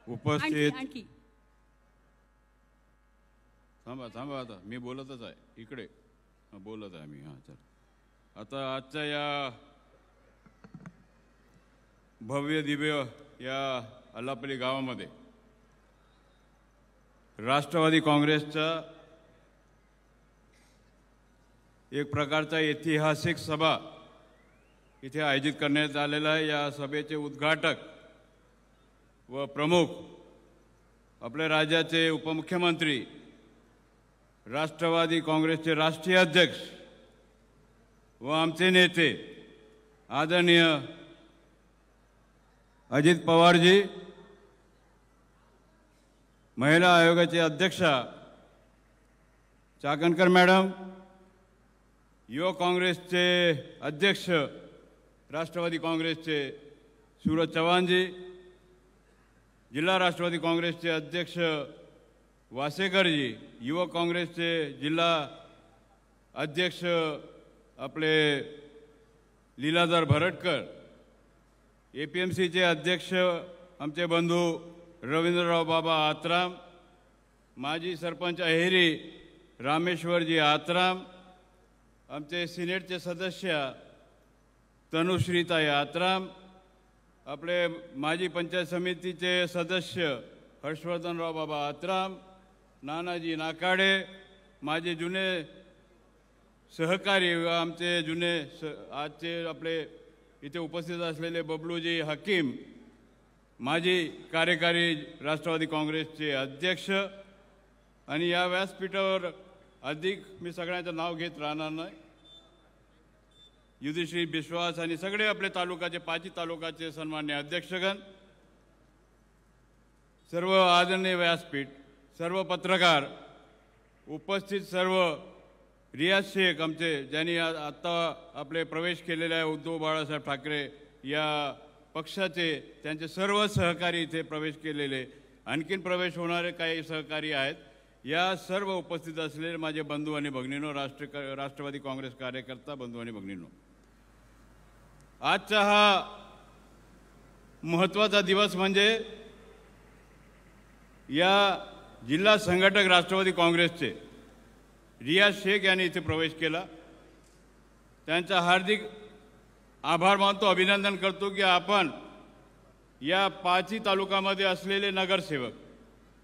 उपस्थित आणखी थांबा थांबा, आता मी बोलतच आहे, इकडे बोलत आहे मी. हां, चल. आता आजच्या या भव्य दिव्य या अल्लापल्ली गावामध्ये राष्ट्रवादी काँग्रेसचा एक प्रकारचा ऐतिहासिक सभा इथे आयोजित करण्यात आलेला आहे. या सभेचे उद्घाटक व प्रमुख आपल्या राज्याचे उपमुख्यमंत्री, राष्ट्रवादी काँग्रेसचे राष्ट्रीय अध्यक्ष व आमचे नेते आदरणीय अजित पवारजी, महिला आयोगाचे अध्यक्षा चाकणकर मॅडम, युवक काँग्रेसचे अध्यक्ष राष्ट्रवादी काँग्रेसचे सूरज चव्हाणजी, जिल्हा राष्ट्रवादी काँग्रेसचे अध्यक्ष वासेकरजी, युवक काँग्रेसचे जिल्हा अध्यक्ष आपले लीलाधर भरटकर, APMCचे अध्यक्ष आमचे बंधू रवींद्रराव बाबा आत्राम, माजी सरपंच अहेरी रामेश्वरजी आत्राम, आमचे सिनेटचे सदस्य तनुश्रीताई आत्राम, आपले माजी पंचायत समितीचे सदस्य हर्षवर्धनराव बाबा आत्राम, नानाजी नाकाडे, माझे जुने सहकारी व आमचे जुने आजचे आपले इथे उपस्थित असलेले बबलूजी हकीम, माजी कार्यकारी राष्ट्रवादी काँग्रेसचे अध्यक्ष, आणि या व्यासपीठावर अधिक मी सगळ्यांचं नाव घेत राहणार नाही, युधिश्री विश्वास आणि सगळे आपले तालुकाचे 5 तालुकाचे सन्मान्य अध्यक्षगण, सर्व आदरणीय व्यासपीठ, सर्व पत्रकार, उपस्थित सर्व रियाज शेख आमचे ज्यांनी आत्ता आपले प्रवेश केलेले आहे, उद्धव बाळासाहेब ठाकरे या पक्षाचे, त्यांचे सर्व सहकारी इथे प्रवेश केलेले, आणखीन प्रवेश होणारे काही सहकारी आहेत. या सर्व उपस्थित असलेले माझे बंधू आणि भगिनींनो, राष्ट्रवादी काँग्रेस कार्यकर्ता बंधू आणि भगिनींनो, आजचा हा महत्त्वाचा दिवस म्हणजे या जिल्हा संघटक राष्ट्रवादी काँग्रेसचे रियाज शेख यांनी इथे प्रवेश केला. त्यांचा हार्दिक आभार मानतो, अभिनंदन करतो की आपण या 5 तालुक्यामध्ये असलेले नगरसेवक,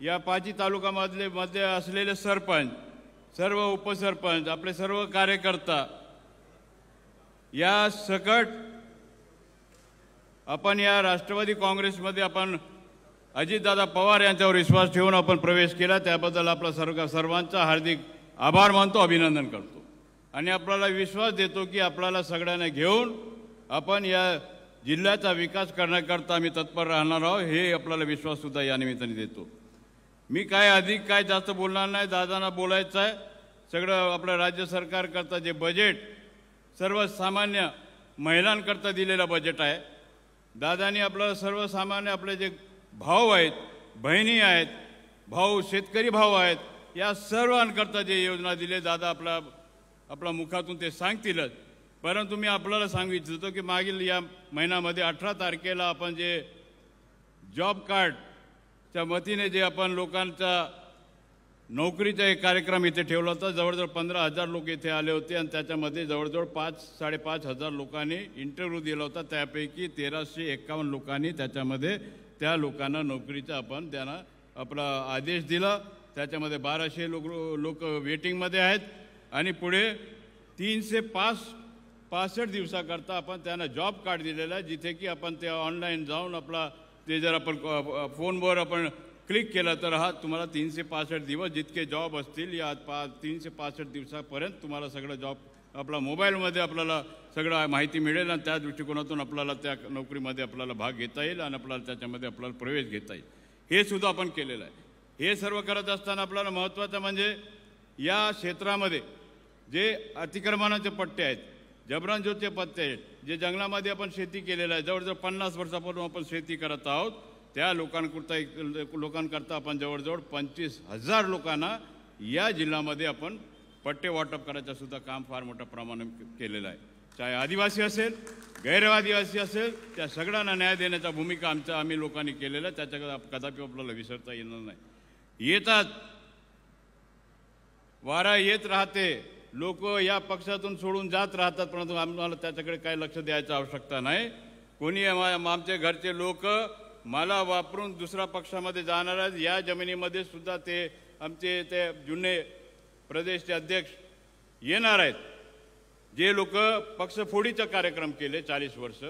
या 5 तालुक्यामध्ये असलेले सरपंच, सर्व उपसरपंच, आपले सर्व कार्यकर्ता या सकट आपण या राष्ट्रवादी काँग्रेसमध्ये आपण अजितदादा पवार यांच्यावर विश्वास ठेवून आपण प्रवेश केला, त्याबद्दल आपला सर्वांचा हार्दिक आभार मानतो, अभिनंदन करतो आणि आपल्याला विश्वास देतो की आपल्याला सगळ्यांना घेऊन आपण या जिल्ह्याचा विकास करण्याकरता आम्ही तत्पर राहणार आहोत, हे आपल्याला विश्वाससुद्धा या निमित्ताने देतो. मी काय जास्त बोलणार नाही, दादांना बोलायचं आहे. सगळं आपलं राज्य सरकारकरता जे बजेट सर्वसामान्य महिलांकरता दिलेलं बजेट आहे, दादांनी आपलं सर्वसामान्य आपले जे भाऊ आहेत, बहिणी आहेत, भाऊ शेतकरी भाऊ आहेत, या सर्वांकरता जे योजना दिले दादा आपल्या मुखातून ते सांगतीलच. परंतु मी आपल्याला सांगू इच्छितो की मागील या महिन्यामध्ये 18 तारखेला आपण जे जॉब कार्डच्या वतीने जे आपण लोकांचा नोकरीचा एक कार्यक्रम इथे ठेवला होता, जवळजवळ 15,000 लोक इथे आले होते आणि त्याच्यामध्ये जवळजवळ 5,000-5,500 लोकांनी इंटरव्ह्यू दिला होता. त्यापैकी 1,351 लोकांनी त्याच्यामध्ये त्या लोकांना नोकरीचा आपण त्यांना आपला आदेश दिला. त्याच्यामध्ये 1,200 लोक वेटिंगमध्ये आहेत आणि पुढे 365 दिवसाकरता आपण त्यांना जॉब कार्ड दिलेला आहे, जिथे की आपण ते ऑनलाईन जाऊन आपला ते जर आपण फोनवर आपण क्लिक केलं तर हा तुम्हाला 365 दिवस जितके जॉब असतील या 365 दिवसापर्यंत तुम्हाला सगळं जॉब आपला मोबाईलमध्ये आपल्याला सगळं माहिती मिळेल आणि त्या दृष्टिकोनातून आपल्याला त्या नोकरीमध्ये आपल्याला भाग घेता येईल आणि आपल्याला त्याच्यामध्ये आपल्याला प्रवेश घेता येईल. हे सुद्धा आपण केलेलं आहे. हे सर्व करत असताना आपल्याला महत्त्वाचं म्हणजे या क्षेत्रामध्ये जे अतिक्रमणाचे पट्टे आहेत, जबरदस्तीचे पट्टे आहेत, जे जंगलामध्ये आपण शेती केलेलं आहे, जवळजवळ 50 वर्षापासून आपण शेती करत आहोत, त्या लोकांकरता आपण जवळजवळ 25,000 लोकांना या जिल्ह्यामध्ये आपण पट्टे वाटप करायचं सुद्धा काम फार मोठ्या प्रमाणात केलेलं आहे. चाहे आदिवासी असेल, गैरआदिवासी असेल, त्या सगळ्यांना न्याय देण्याचा भूमिका आम्ही लोकांनी केलेला, त्याच्याकडे कदापि आपल्याला विसरता येणार नाही. येतात, वारा येत राहते, लोक या पक्षातून सोडून जात राहतात, परंतु आम्हाला त्याच्याकडे काय लक्ष द्यायची आवश्यकता नाही. कोणी आमचे घरचे लोक मला वापरून दुसऱ्या पक्षामध्ये जाणार आहेत. या जमिनीमध्ये सुद्धा ते आमचे ते जुने प्रदेशचे अध्यक्ष येणार आहेत. जे लोक पक्षफोडीचा कार्यक्रम केले 40 वर्ष,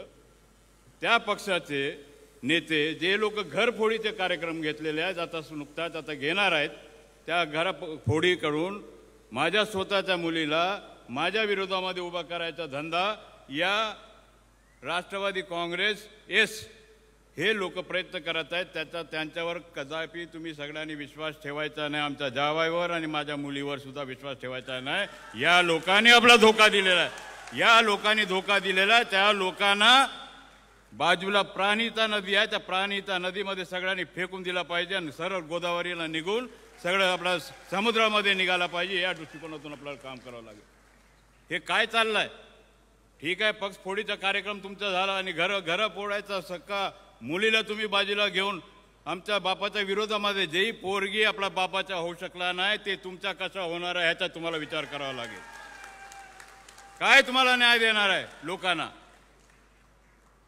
त्या पक्षाचे नेते, जे लोक घरफोडीचे कार्यक्रम घेतलेले आहेत, आता नुकताच आता घेणार आहेत, त्या घरफोडी करून माझ्या स्वतःच्या मुलीला माझ्या विरोधामध्ये उभा करायचा धंदा या राष्ट्रवादी काँग्रेस हे लोक प्रयत्न करत आहेत. त्यांच्यावर कदापि तुम्ही सगळ्यांनी विश्वास ठेवायचा नाही. आमच्या जावाईवर आणि माझ्या मुलीवर सुद्धा विश्वास ठेवायचा नाही. या लोकांनी आपला धोका दिलेला आहे. या लोकांनी धोका दिलेला आहे. त्या लोकांना बाजूला प्राणहिता नदी आहे, त्या प्राणहिता नदीमध्ये सगळ्यांनी फेकून दिला पाहिजे आणि सरळ गोदावरीला निघून सगळं आपल्या समुद्रामध्ये निघाला पाहिजे. या दृष्टिकोनातून आपल्याला काम करावं लागेल. हे काय चाललंय? ठीक आहे, पक्ष फोडीचा कार्यक्रम तुमचा झाला आणि घर फोडायचा सक्का मुलीला तुम्ही बाजूला घेऊन आमच्या बापाच्या विरोधामध्ये जेही पोरगी आपला बापाचा होऊ शकला नाही, ते तुमचा कसा होणार आहे ह्याचा तुम्हाला विचार करावा लागेल. काय तुम्हाला न्याय देणार आहे लोकांना?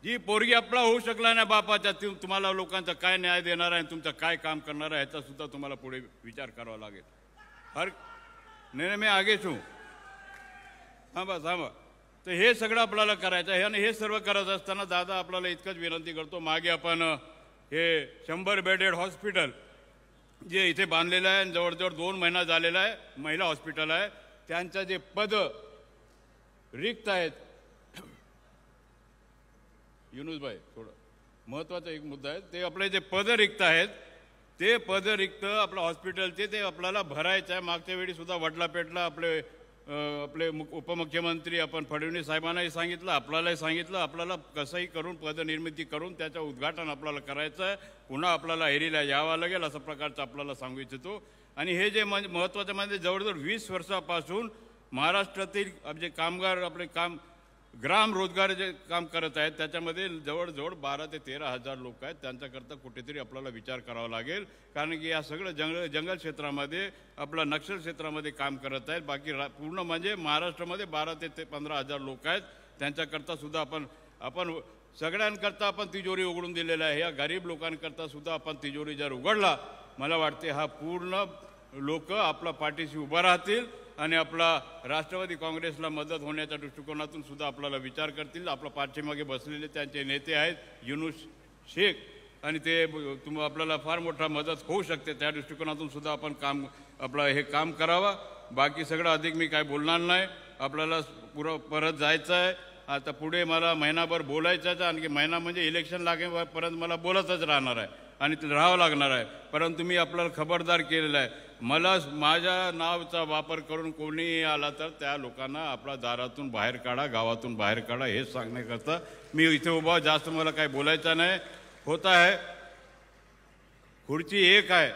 जी पोरगी आपला होऊ शकला नाही बापाच्या, तुम्हाला लोकांचा काय न्याय देणार आहे, तुमचं काय काम करणार आहे ह्याचा सुद्धा तुम्हाला पुढे विचार करावा लागेल. नाही मी आगे छू, थांबा. तर हे सगळं आपल्याला करायचं आहे आणि हे सर्व करत असताना दादा आपल्याला इतकंच विनंती करतो, मागे आपण हे 100 बेडेड हॉस्पिटल जे इथे बांधलेलं आहे, जवळजवळ 2 महिना झालेला आहे, महिला हॉस्पिटल आहे, त्यांचं जे पद रिक्त आहेत, युनुसभाई थोडं महत्त्वाचा एक मुद्दा आहे, ते आपले जे पद रिक्त आहेत, ते पद रिक्त आपलं हॉस्पिटलचे ते आपल्याला भरायचं आहे. मागच्या वेळी सुद्धा वडलापेटला आपले उपमुख्यमंत्री आपण फडणवीस साहेबांनाही सांगितलं, आपल्यालाही सांगितलं, आपल्याला कसंही करून पदनिर्मिती करून त्याचं उद्घाटन आपल्याला करायचं आहे. पुन्हा आपल्याला हेरीला यावं लागेल असं प्रकारचं आपल्याला सांगू इच्छितो. आणि हे जे महत्त्वाचं म्हणजे जवळजवळ 20 वर्षापासून महाराष्ट्रातील जे कामगार आपले ग्राम रोजगार जे काम करत आहेत, त्याच्यामध्ये जवळजवळ 12 ते 13 हजार लोक आहेत. त्यांच्याकरता कुठेतरी आपल्याला विचार करावा लागेल, कारण की या सगळं जंगल क्षेत्रामध्ये आपला नक्षल क्षेत्रामध्ये काम करत आहेत. बाकी पूर्ण म्हणजे महाराष्ट्रामध्ये 12 ते 15 हजार लोक आहेत. त्यांच्याकरता सुद्धा आपण सगळ्यांकरता आपण तिजोरी उघडून दिलेलं आहे. या गरीब लोकांकरता सुद्धा आपण तिजोरी जर उघडला, मला वाटते हा पूर्ण लोक आपला पाठीशी उभा राहतील आणि आपला राष्ट्रवादी काँग्रेसला मदत होण्याच्या दृष्टिकोनातून सुद्धा आपल्याला विचार करतील. आपल्या पाठीमागे बसलेले त्यांचे नेते आहेत युनुस शेख, आणि ते आपल्याला फार मोठा मदत होऊ शकते. त्या दृष्टिकोनातून सुद्धा आपण हे काम करावं. बाकी सगळं अधिक मी काय बोलणार नाही. आपल्याला परत जायचं आहे. आता पुढे मला महिनाभर बोलायचं आहे, आणखी महिना म्हणजे इलेक्शन लागेपर्यंत मला बोलतच राहणार आहे आणि ते राहावं लागणार आहे. परंतु मी आपल्याला खबरदार केलेलं आहे, मला माझ्या नावाचा वापर करून कोणीही आला तर त्या लोकांना आपल्या दारातून बाहेर काढा, गावातून बाहेर काढा, हे सांगण्याकरता मी इथे उभा. जास्त मला काही बोलायचं नाही. होत आहे खुर्ची एक आहे,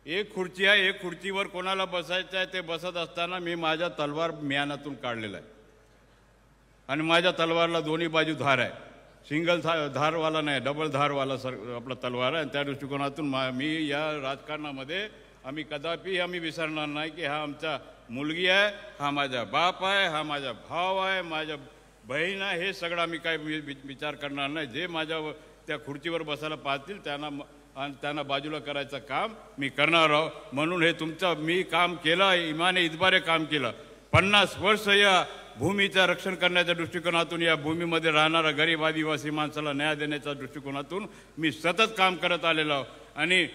एक खुर्ची आहे, एक खुर्चीवर कोणाला बसायचं आहे ते बसत असताना मी माझ्या तलवार म्यानातून काढलेला आहे आणि माझ्या तलवारला दोन्ही बाजू धार आहे. सिंगल धारवाला नाही, डबल धारवाला आपला तलवार आहे. त्या दृष्टिकोनातून मी या राजकारणामध्ये आम्ही विसरणार नाही की हा आमचा मुलगी आहे, हा माझा बाप आहे, हा माझा भाव आहे, माझ्या बहीण आहे. हे सगळं आम्ही काय विचार करणार नाही. जे माझ्या त्या खुर्चीवर बसायला पाहतील त्यांना बाजूला करायचं काम मी करणार आहोत. म्हणून हे मी काम केलं, इमाने इतबारे काम केलं. 50 वर्ष या भूमीचं रक्षण करण्याच्या दृष्टिकोनातून, या भूमीमध्ये राहणारा गरीब आदिवासी माणसाला न्याय देण्याच्या दृष्टिकोनातून मी सतत काम करत आलेलो आहोत. आणि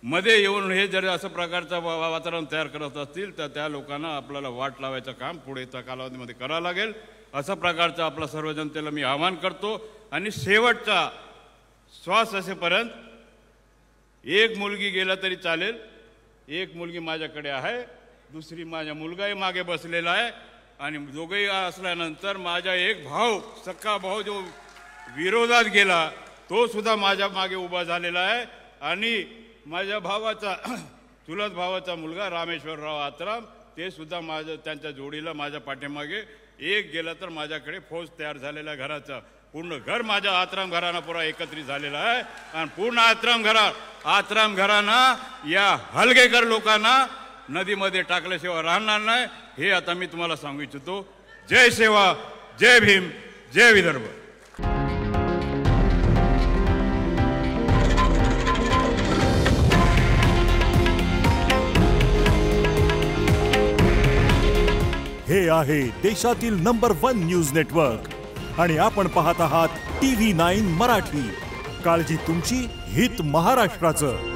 मध्ये येऊन हे जर असं प्रकारचं वातावरण तयार करत असतील तर त्या लोकांना आपल्याला वाट लावायचं काम पुढे त्या कालावधीमध्ये करावं लागेल. अशा प्रकारचं आपल्या सर्व जनतेला मी आवाहन करतो. आणि शेवटचा श्वास असेपर्यंत एक मुलगी गेला तरी चालेल, एक मुलगी माझ्याकडे आहे, दुसरी माझा मुलगाही मागे बसलेला आहे, आणि दोघंही असल्यानंतर माझा एक भाऊ, सक्का भाऊ जो विरोधात गेला तो सुद्धा माझ्या मागे उभा झालेला आहे. आणि माझ्या भावाचा चुलत भावाचा मुलगा रामेश्वरराव आत्राम ते सुद्धा त्यांच्या जोडीला माझ्या पाठीमागे एक गेलं तर माझ्याकडे फौज तयार झालेल्या घराचा पूर्ण घर माझ्या आत्राम घराणा पुरा एकत्रित झालेला आहे आणि पूर्ण आत्राम घराणा या हलगेकर लोकांना नदीमध्ये टाकल्याशिवाय राहणार नाही हे आता मी तुम्हाला सांगू इच्छितो. जय सेवा, जय भीम, जय विदर्भ. हे आहे देशातील नंबर 1 न्यूज नेटवर्क आणि आपण पाहत आहात TV9 मराठी. काळजी तुमची, हित महाराष्ट्राचं.